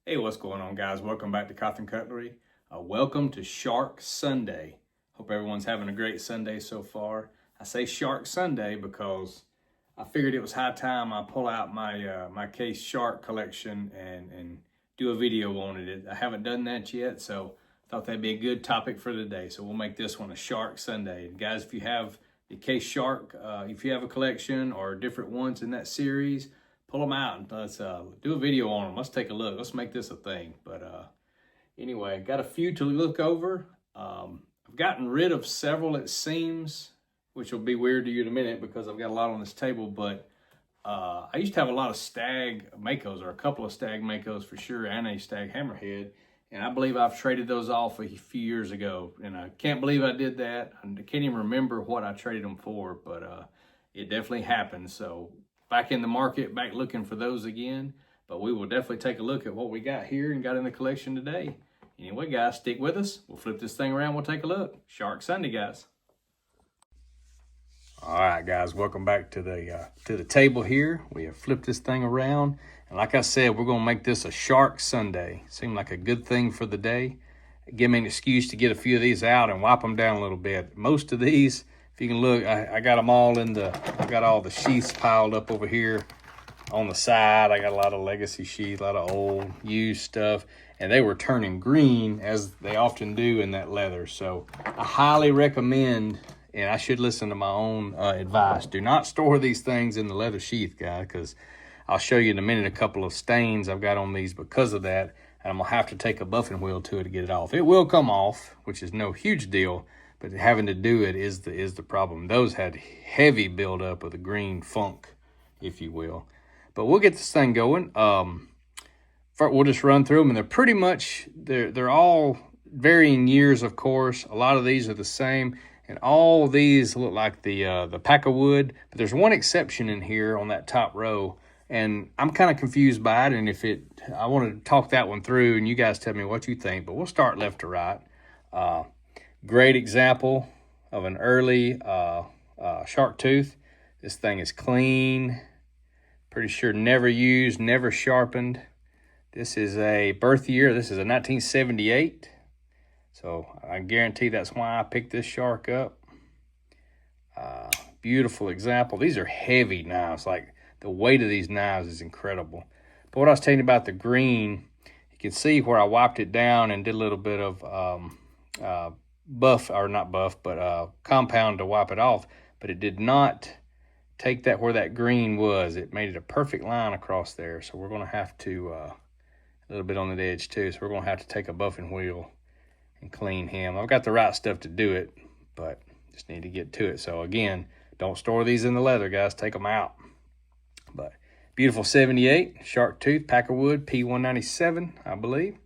Hey, what's going on, guys? Welcome back to Cutlery. Welcome to Shark Sunday. Hope everyone's having a great Sunday so far. I say Shark Sunday because I figured it was high time I pull out my case shark collection and do a video on it. I haven't done that yet, so I thought that'd be a good topic for today. So we'll make this one a Shark Sunday. And guys, if you have the case shark, if you have a collection or different ones in that series, pull them out and let's do a video on them. Let's take a look. Let's make this a thing. But anyway, got a few to look over. I've gotten rid of several, it seems, which will be weird to you in a minute because I've got a lot on this table. But I used to have a lot of Stag Makos, or a couple of Stag Makos for sure, and a Stag Hammerhead. And I believe I've traded those off a few years ago. And I can't believe I did that. I can't even remember what I traded them for, but it definitely happened. So back in the market, back looking for those again. But we will definitely take a look at what we got here and got in the collection today. Anyway, guys, stick with us. We'll flip this thing around. We'll take a look. Shark Sunday, guys. All right, guys, welcome back to the table here. We have flipped this thing around. And like I said, we're going to make this a Shark Sunday. Seemed like a good thing for the day. Give me an excuse to get a few of these out and wipe them down a little bit. Most of these, if you can look, I got them all I got all the sheaths piled up over here on the side. I got a lot of legacy sheaths, a lot of old used stuff, and they were turning green as they often do in that leather. So I highly recommend, and I should listen to my own advice, do not store these things in the leather sheath, guys, because I'll show you in a minute a couple of stains I've got on these because of that, and I'm gonna have to take a buffing wheel to it to get it off. It will come off, which is no huge deal, but having to do it is the problem. Those had heavy buildup of the green funk, if you will. But we'll get this thing going. We'll just run through them, and they're pretty much, they're all varying years, of course. A lot of these are the same, and all of these look like the pack of wood. But there's one exception in here on that top row, and I'm kind of confused by it. And I want to talk that one through, and you guys tell me what you think. But we'll start left to right. Great example of an early Sharktooth. This thing is clean. Pretty sure never used, never sharpened. This is a birth year. This is a 1978. So I guarantee that's why I picked this shark up. Beautiful example. These are heavy knives. Like, the weight of these knives is incredible. But what I was telling you about the green, you can see where I wiped it down and did a little bit of compound to wipe it off, but it did not take that where that green was. It made it a perfect line across there. So we're going to have to, a little bit on the edge too, so we're going to have to take a buffing wheel and clean him. I've got the right stuff to do it, but just need to get to it. So again, don't store these in the leather, guys. Take them out. But beautiful 78 Sharktooth, pack of wood, P197, I believe.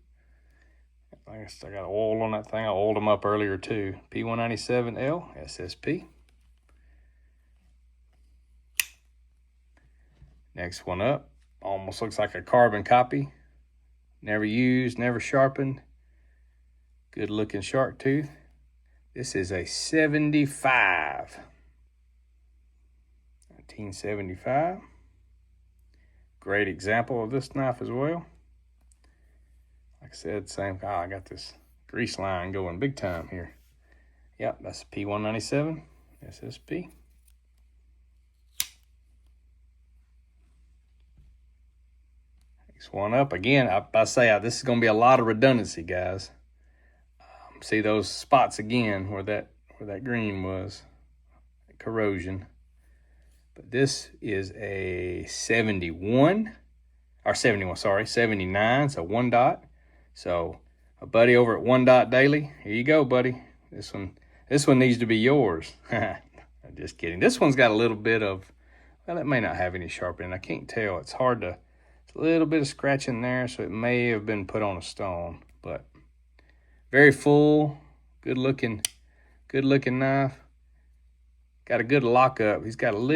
I guess I got oil on that thing. I oiled them up earlier too. P197L SSP. Next one up, almost looks like a carbon copy. Never used, never sharpened. Good looking Sharktooth. This is a 75. 1975. Great example of this knife as well. Like I said, same. I got this grease line going big time here. Yep, that's a P197 SSP. Next one up. Again, I say this is going to be a lot of redundancy, guys. See those spots again where that green was, corrosion. But this is a 79, so 1 dot. So a buddy over at 1 Dot Daily, here you go, buddy. This one needs to be yours. I'm just kidding. This one's got a little bit of, well, it may not have any sharpening. I can't tell. It's a little bit of scratching there, so it may have been put on a stone. But very full, good looking knife. Got a good lockup. He's got just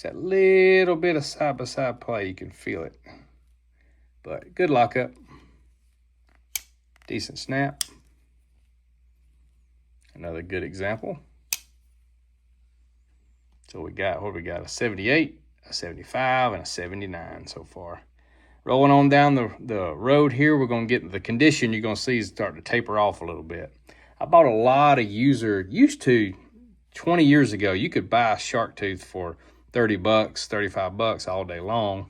that little bit of side-by-side play. You can feel it. But good lockup. Decent snap. Another good example. So what we got? A 78, a 75, and a 79 so far. rolling on down the road here, we're going to get the condition you're going to see is starting to taper off a little bit. I bought a lot of used to 20 years ago, you could buy a Sharktooth for 30 bucks, 35 bucks all day long,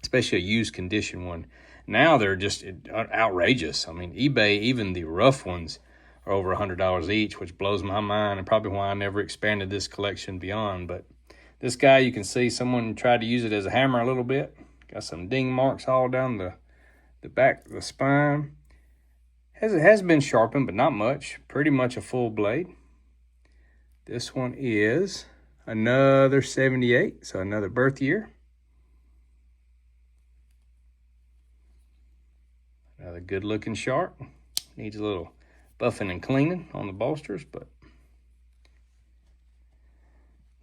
especially a used condition one. Now they're just outrageous. I mean, eBay, even the rough ones are over $100 each, which blows my mind and probably why I never expanded this collection beyond. But this guy, you can see someone tried to use it as a hammer a little bit. Got some ding marks all down the back of the spine. It has been sharpened, but not much. Pretty much a full blade. This one is another 78, so another birth year. Another good looking shark. Needs a little buffing and cleaning on the bolsters, but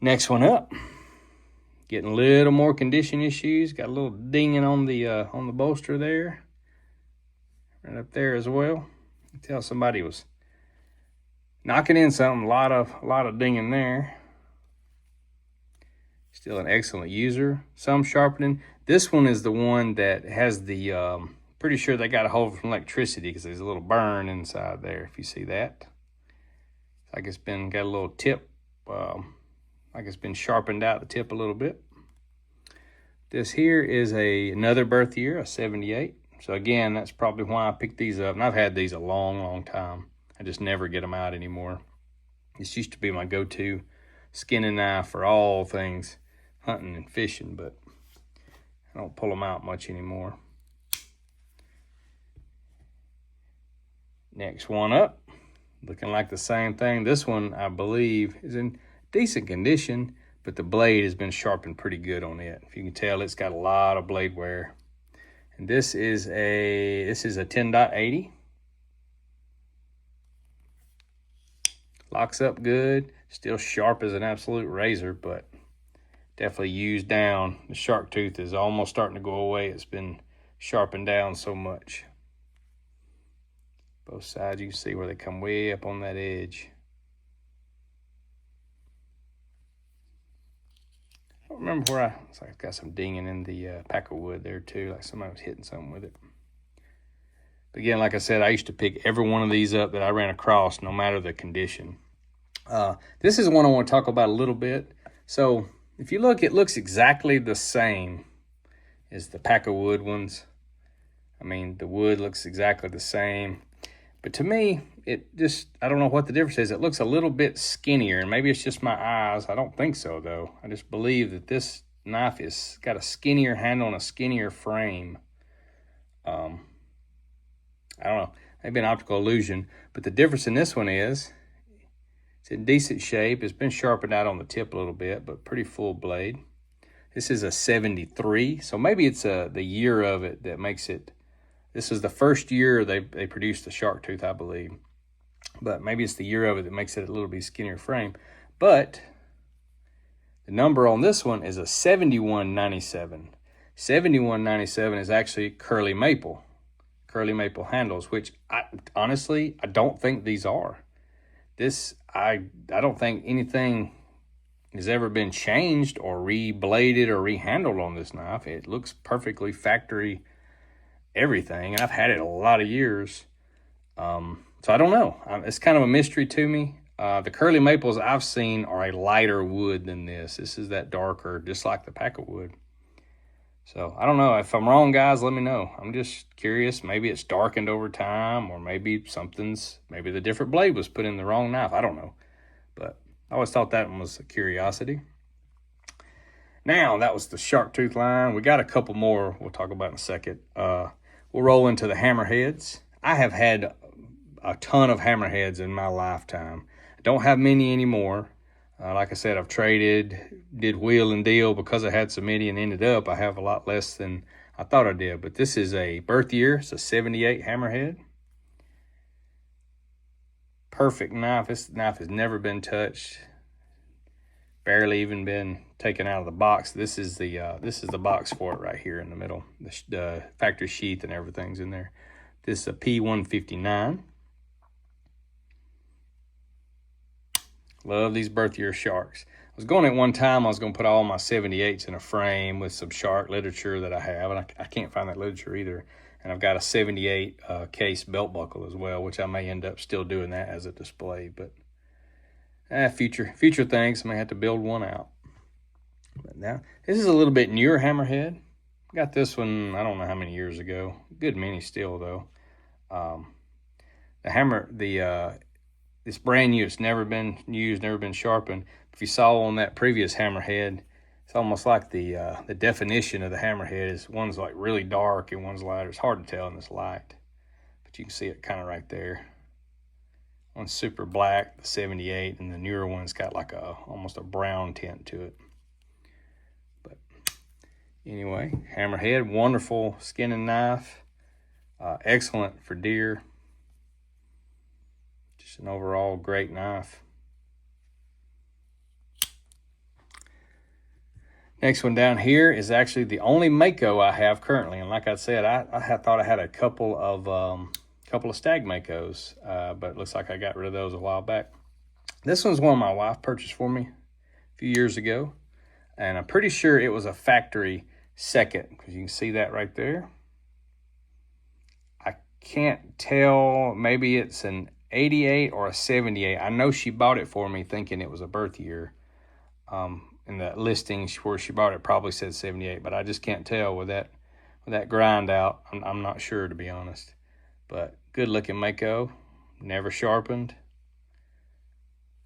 next one up. Getting a little more condition issues. Got a little dinging on the bolster there. Right up there as well. You can tell somebody was knocking in something. A lot of dinging there. Still an excellent user. Some sharpening. This one is the one that has the pretty sure they got a hold from electricity because there's a little burn inside there. If you see that, it's like it's been got a little tip. Like it's been sharpened out the tip a little bit. This here is another birth year, a 78. So again, that's probably why I picked these up. And I've had these a long time. I just never get them out anymore. This used to be my go-to skinning knife for all things hunting and fishing, but I don't pull them out much anymore. Next one up, looking like the same thing. This one, I believe, is in decent condition, but the blade has been sharpened pretty good on it. If you can tell, it's got a lot of blade wear. And this is a 10.80. Locks up good. Still sharp as an absolute razor, but definitely used down. The Sharktooth is almost starting to go away. It's been sharpened down so much. Both sides, you can see where they come way up on that edge. I don't remember where it's like I've got some dinging in the pack of wood there too, like somebody was hitting something with it. But again, like I said, I used to pick every one of these up that I ran across, no matter the condition. This is one I want to talk about a little bit. So if you look, it looks exactly the same as the pack of wood ones. I mean, the wood looks exactly the same. But to me, I don't know what the difference is. It looks a little bit skinnier, and maybe it's just my eyes. I don't think so, though. I just believe that this knife has got a skinnier handle and a skinnier frame. I don't know. Maybe an optical illusion. But the difference in this one is it's in decent shape. It's been sharpened out on the tip a little bit, but pretty full blade. This is a 73, so maybe it's the year of it that makes it. This is the first year they produced the Sharktooth, I believe. But maybe it's the year of it that makes it a little bit skinnier frame. But the number on this one is a 7197. 7197 is actually curly maple handles, which honestly, I don't think these are. I don't think anything has ever been changed or rebladed or rehandled on this knife. It looks perfectly factory everything, and I've had it a lot of years. So I don't know. It's kind of a mystery to me. The curly maples I've seen are a lighter wood than this. This is that darker, just like the pack of wood. So I don't know. If I'm wrong, guys, let me know. I'm just curious. Maybe it's darkened over time, or maybe maybe the different blade was put in the wrong knife. I don't know. But I always thought that one was a curiosity. Now, that was the Sharktooth line. We got a couple more we'll talk about in a second. We'll roll into the Hammerheads. I have had a ton of Hammerheads in my lifetime. I don't have many anymore. Like I said, I've did wheel and deal because I had so many and ended up I have a lot less than I thought I did. But this is a birth year. It's a 78 Hammerhead. Perfect knife. This knife has never been touched. Barely even been taken out of the box. This is the box for it right here in the middle. The factory sheath and everything's in there. This is a P159. Love these birth year sharks. was going at one time, I was going to put all my 78s in a frame with some shark literature that I have, and I can't find that literature either. And I've got a 78 case belt buckle as well, which I may end up still doing that as a display. But future things, I may have to build one out. But now, this is a little bit newer Hammerhead. Got this one, I don't know how many years ago. Good many still, though. This brand new, it's never been used, never been sharpened. If you saw on that previous Hammerhead, it's almost like the definition of the Hammerhead is one's like really dark and one's lighter. It's hard to tell in this light, but you can see it kind of right there. One's super black, the 78, and the newer one's got like almost a brown tint to it. But anyway, Hammerhead, wonderful skinning knife, excellent for deer. Just an overall great knife. Next one down here is actually the only Mako I have currently, and like I said, I thought I had a couple of Stag Makos, but it looks like I got rid of those a while back. This one's one my wife purchased for me a few years ago, and I'm pretty sure it was a factory second, because you can see that right there. I can't tell, maybe it's an 88 or a 78. I know she bought it for me thinking it was a birth year. In the listing where she bought it probably said 78, but I just can't tell with that grind out. I'm not sure, to be honest. But good looking Mako, never sharpened.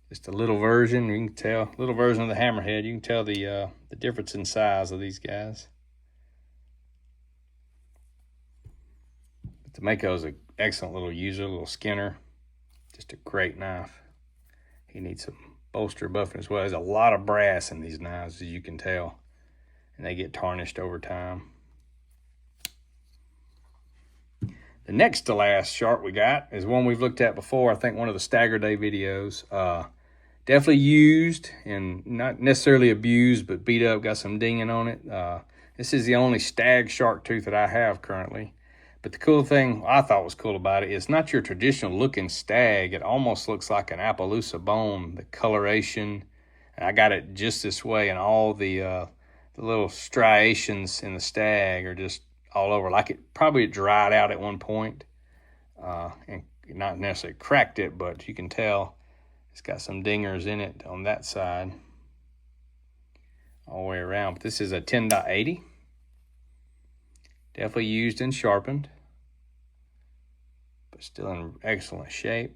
Just a little version. You can tell, little version of the Hammerhead. You can tell the difference in size of these guys. But the Mako is an excellent little user, little skinner. Just a great knife. He needs some bolster buffing as well. There's a lot of brass in these knives, as you can tell, and they get tarnished over time. The next to last shark we got is one we've looked at before. I think one of the Stagger Day videos. Definitely used and not necessarily abused, but beat up, got some dinging on it. This is the only Stag Sharktooth that I have currently. But the cool thing I thought was cool about it is not your traditional looking stag. It almost looks like an Appaloosa bone, the coloration. And I got it just this way, and all the little striations in the stag are just all over. Like it probably dried out at one point, and not necessarily cracked it, but you can tell it's got some dingers in it on that side all the way around. But this is a 10.80. Definitely used and sharpened, but still in excellent shape.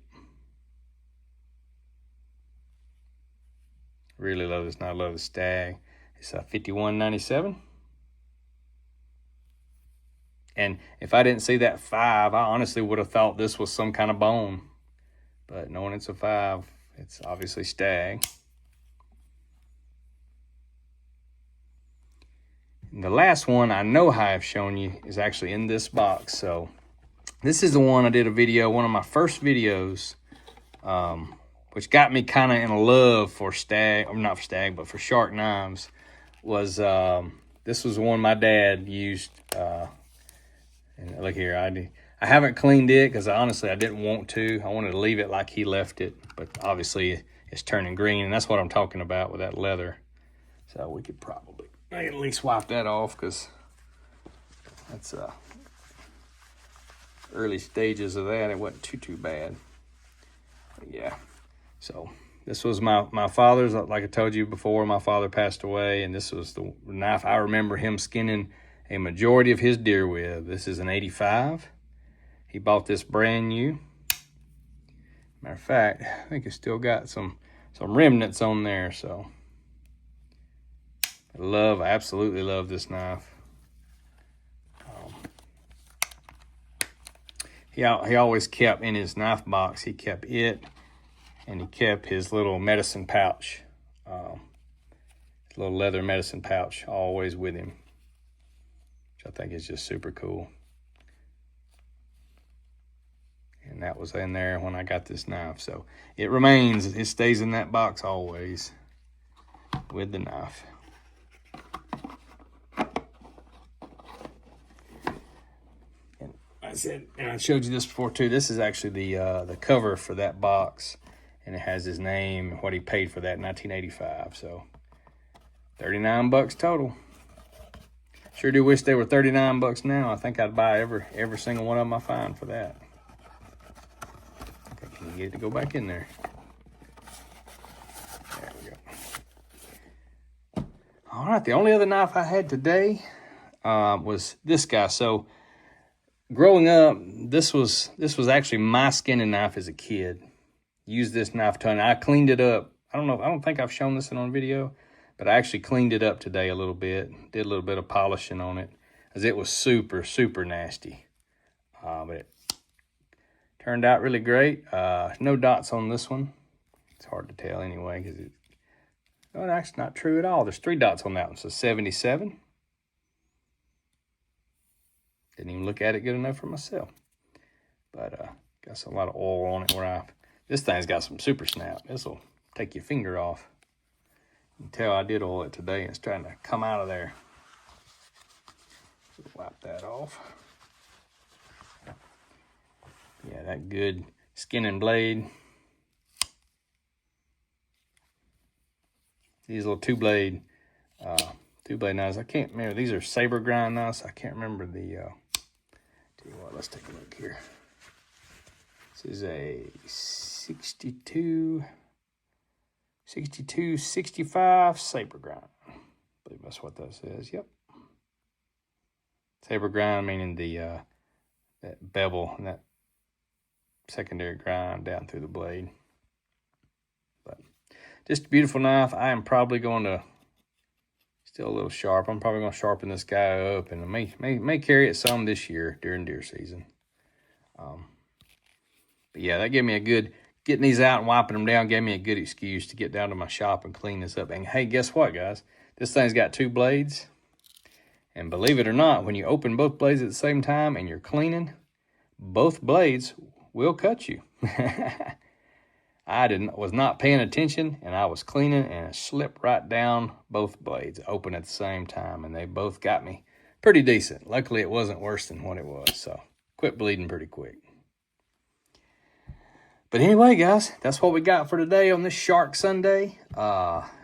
Really love this. I love the Stag. It's a 51.97. And if I didn't see that 5, I honestly would have thought this was some kind of bone. But knowing it's a 5, it's obviously Stag. And the last one I know I've shown you is actually in this box. So this is the one I did a video, one of my first videos, which got me kind of in love for Stag, or not for Stag, but for shark knives, was this was the one my dad used. And look here, I haven't cleaned it because honestly I didn't want to. I wanted to leave it like he left it, but obviously it's turning green, and that's what I'm talking about with that leather. So we could probably at least wipe that off, because that's early stages of that. It wasn't too bad. But yeah, so this was my father's. Like I told you before, my father passed away, and this was the knife I remember him skinning a majority of his deer with. This is an 85. He bought this brand new. Matter of fact, I think it's still got some remnants on there. So I absolutely love this knife. He always kept in his knife box, he kept it, and he kept his little medicine pouch, his little leather medicine pouch, always with him, which I think is just super cool. And that was in there when I got this knife. So it remains, it stays in that box always with the knife. And I showed you this before too. This is actually the cover for that box. and it has his name and what he paid for that in 1985. So $39 total. Sure do wish they were $39 now. I think I'd buy every single one of them I find for that. Okay, can you get it to go back in there? There we go. All right, the only other knife I had today was this guy. So growing up, this was actually my skinning knife as a kid. Used this knife a ton. I cleaned it up. I don't think I've shown this on video, but I actually cleaned it up today a little bit. Did a little bit of polishing on it, as it was super, super nasty. But it turned out really great. No dots on this one. It's hard to tell anyway, because that's not true at all. There's 3 dots on that one, so 77. Didn't even look at it good enough for myself. But got a lot of oil on it this thing's got some super snap. This will take your finger off. You can tell I did oil it today and it's trying to come out of there. Wipe that off. Yeah, that good skinning blade. These little two-blade knives. I can't remember. These are saber grind knives. I can't remember the... tell you what, let's take a look here. This is a 65 saber grind. I believe that's what that says. Yep. Saber grind meaning the that bevel and that secondary grind down through the blade. But just a beautiful knife. I am probably going to still a little sharp. I'm probably going to sharpen this guy up, and I may carry it some this year during deer season. But yeah, that gave me a good, getting these out and wiping them down gave me a good excuse to get down to my shop and clean this up. And hey, guess what, guys? This thing's got 2 blades. And believe it or not, when you open both blades at the same time and you're cleaning, both blades will cut you. I was not paying attention, and I was cleaning, and it slipped right down both blades, open at the same time, and they both got me pretty decent. Luckily, it wasn't worse than what it was, so quit bleeding pretty quick. But anyway, guys, that's what we got for today on this Shark Sunday.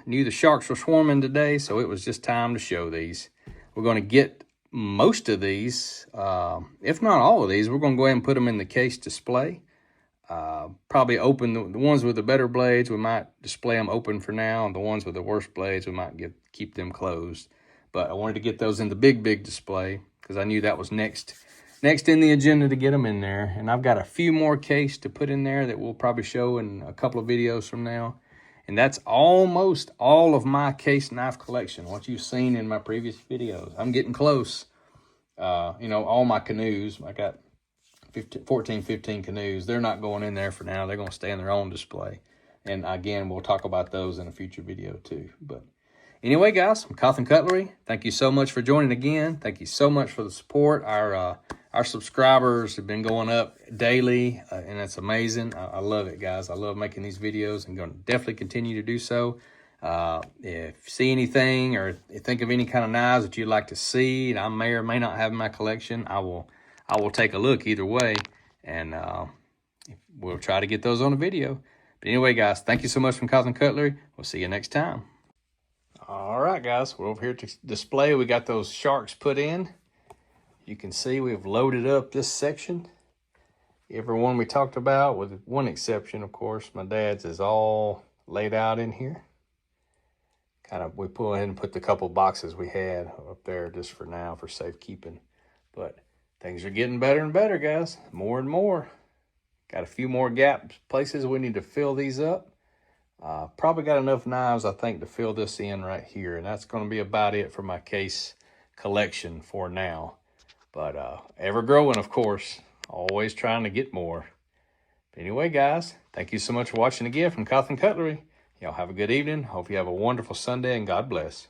Knew the sharks were swarming today, so it was just time to show these. We're going to get most of these, if not all of these. We're going to go ahead and put them in the case display. Probably open the ones with the better blades. We might display them open for now, and the ones with the worst blades, we might keep them closed. But I wanted to get those in the big display because I knew that was next in the agenda to get them in there. And I've got a few more case to put in there that we'll probably show in a couple of videos from now. And that's almost all of my case knife collection, what you've seen in my previous videos. I'm getting close. All my canoes, I got 14, 15 canoes. They're not going in there for now. They're going to stay in their own display. And again, we'll talk about those in a future video too. But anyway, guys, I'm Cutlery. Thank you so much for joining again. Thank you so much for the support. Our subscribers have been going up daily, and it's amazing. I love it, guys. I love making these videos. I'm going to definitely continue to do so. If you see anything or think of any kind of knives that you'd like to see, and I may or may not have in my collection, I will take a look either way, and we'll try to get those on a video. But anyway, guys, thank you so much from Cutlery. We'll see you next time. All right, guys, we're over here to display. We got those sharks put in. You can see we've loaded up this section. Every one we talked about, with one exception, of course. My dad's is all laid out in here. We pull ahead and put the couple boxes we had up there just for now for safekeeping. But things are getting better and better, guys. More and more. Got a few more gap places we need to fill these up. Probably got enough knives, I think, to fill this in right here. And that's going to be about it for my case collection for now. But ever growing, of course. Always trying to get more. But anyway, guys, thank you so much for watching again from Cutlery. Y'all have a good evening. Hope you have a wonderful Sunday, and God bless.